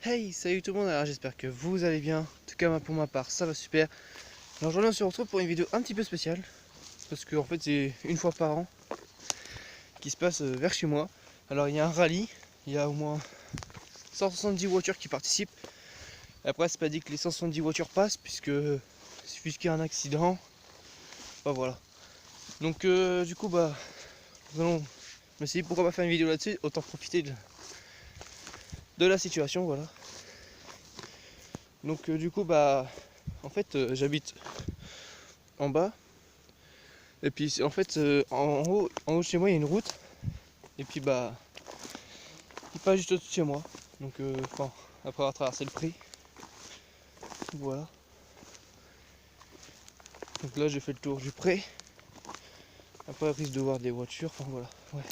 Hey, salut tout le monde, alors j'espère que vous allez bien. En tout cas, pour ma part, ça va super. Alors aujourd'hui, on se retrouve pour une vidéo un petit peu spéciale. Parce que en fait, c'est une fois par an qui se passe vers chez moi. Alors il y a un rallye, il y a au moins 170 voitures qui participent. Et après, c'est pas dit que les 170 voitures passent, puisqu'il y a un accident. Bah voilà. Donc du coup, nous allons me suis dit pourquoi pas faire une vidéo là-dessus, autant profiter de la situation, voilà. Donc du coup, en fait, j'habite en bas. Et puis en fait, en haut de chez moi, il y a une route. Et puis il passe juste au-dessus de chez moi. Donc après avoir traversé le pré. Voilà. Donc là, j'ai fait le tour du pré. Après, il risque de voir des voitures. Enfin voilà. Ouais.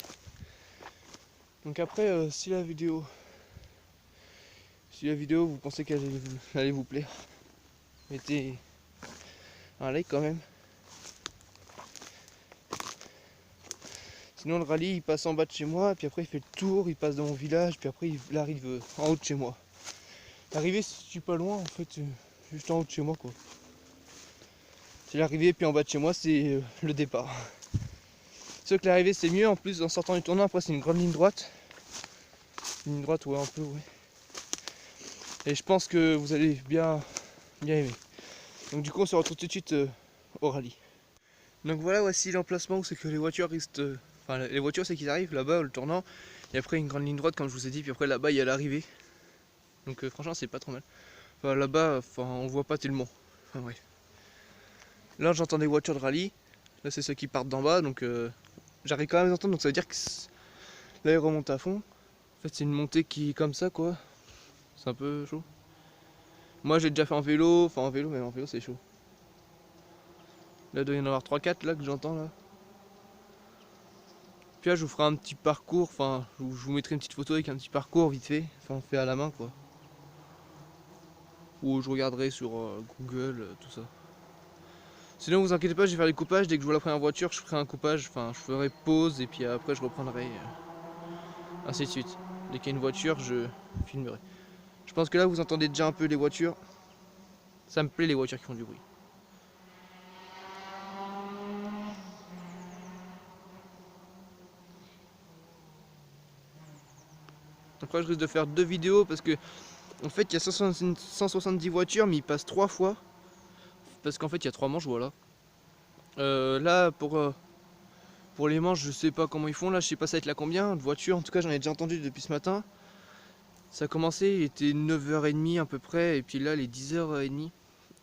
Donc après, si la vidéo vous pensez qu'elle allait vous plaire, mettez un like quand même. Sinon le rallye il passe en bas de chez moi, puis après il fait le tour, il passe dans mon village, puis après il arrive en haut de chez moi. L'arrivée se situe pas loin en fait, juste en haut de chez moi quoi. C'est l'arrivée, puis en bas de chez moi c'est le départ. Sauf que l'arrivée c'est mieux, en plus en sortant du tournant, après c'est une grande ligne droite. Une ligne droite, ouais, un peu, ouais. Et je pense que vous allez bien aimer. Donc du coup on se retrouve tout de suite au rallye. Donc voilà, voici l'emplacement où c'est que les voitures restent. Enfin les voitures c'est qu'ils arrivent là-bas, le tournant. Et après une grande ligne droite comme je vous ai dit, puis après là-bas il y a l'arrivée. Donc franchement c'est pas trop mal. Enfin, là-bas, on voit pas tellement. Enfin, ouais. Là j'entends des voitures de rallye. Là c'est ceux qui partent d'en bas, donc j'arrive quand même à les entendre, donc ça veut dire que là ils remontent à fond. En fait c'est une montée qui est comme ça quoi. C'est un peu chaud. Moi j'ai déjà fait en vélo, mais en vélo c'est chaud. Là il doit y en avoir 3-4 là que j'entends là. Puis là je vous ferai un petit parcours, enfin je vous mettrai une petite photo avec un petit parcours vite fait, enfin fait à la main quoi. Ou je regarderai sur Google, tout ça. Sinon vous inquiétez pas, je vais faire les coupages, dès que je vois la première voiture je ferai un coupage, enfin je ferai pause et puis après je reprendrai, ainsi de suite. Dès qu'il y a une voiture je filmerai. Je pense que là vous entendez déjà un peu les voitures. Ça me plaît les voitures qui font du bruit. Après je risque de faire 2 vidéos parce que en fait il y a 170 voitures mais ils passent 3 fois. Parce qu'en fait il y a 3 manches, voilà. Là pour les manches je sais pas comment ils font, là je sais pas ça va être la combien de voitures, en tout cas j'en ai déjà entendu depuis ce matin. Ça a commencé, il était 9h30 à peu près, et puis là il est 10h30.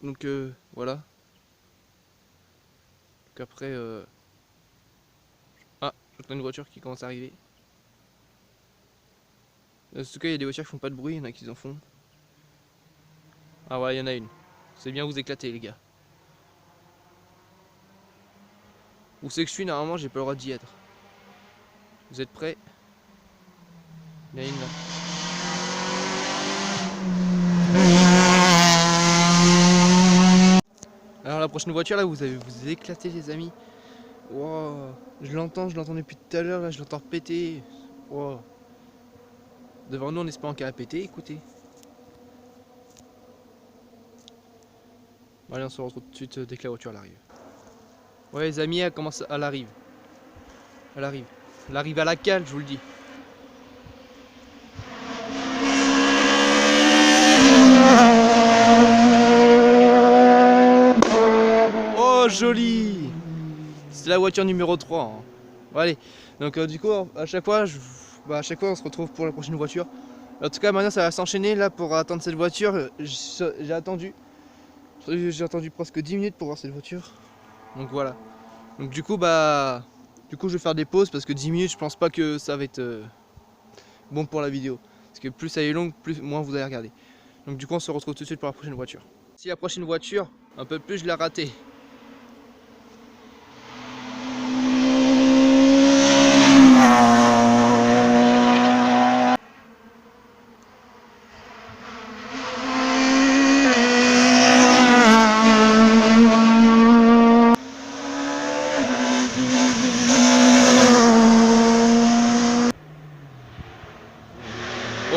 Donc voilà. Donc après ah, j'entends une voiture qui commence à arriver. En tout cas il y a des voitures qui font pas de bruit, il y en a qui en font. Ah ouais, il y en a une. C'est bien vous éclater les gars. Où c'est que je suis normalement, j'ai pas le droit d'y être. Vous êtes prêts? Il y en a une là. Alors la prochaine voiture là, vous allez vous éclater les amis. Wow. Je l'entends depuis tout à l'heure, là je l'entends péter. Wow. Devant nous en espérant qu'elle a pété, écoutez. Allez, on se retrouve tout de suite dès que la voiture arrive. Ouais les amis, elle arrive. Elle arrive. Elle arrive à la cale, je vous le dis. Oh joli. C'est la voiture numéro 3 hein. Bon, allez, donc du coup à chaque fois on se retrouve pour la prochaine voiture. En tout cas maintenant ça va s'enchaîner là pour attendre cette voiture. J'ai attendu presque 10 minutes pour voir cette voiture. Donc voilà. Donc du coup je vais faire des pauses parce que 10 minutes je pense pas que ça va être bon pour la vidéo. Parce que plus elle est longue, moins vous allez regarder. Donc du coup on se retrouve tout de suite pour la prochaine voiture. Si la prochaine voiture, un peu plus je l'ai ratée.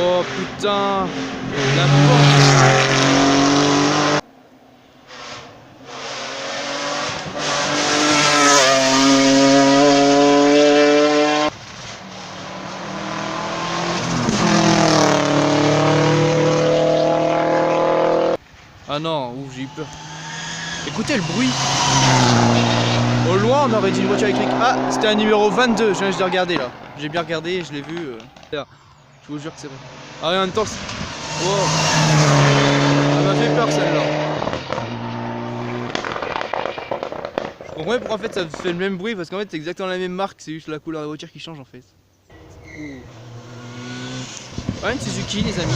Oh putain! La porte. Ah non, ouf, j'ai eu peur. Écoutez le bruit. Au loin, on aurait dit une voiture électrique. Ah, c'était un numéro 22, je viens de regarder là. J'ai bien regardé, je l'ai vu. Là. Je vous jure que c'est vrai. Ah, et en même temps, wow. Ça m'a fait peur celle-là. Je comprends pourquoi en fait ça fait le même bruit, parce qu'en fait c'est exactement la même marque, c'est juste la couleur de la voiture qui change en fait. Ouais, une Suzuki les amis.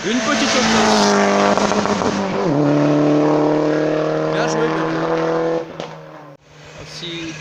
Une petite chose. Bien joué, bien joué. Merci.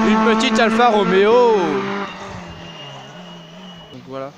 Une petite Alfa Romeo. Donc voilà.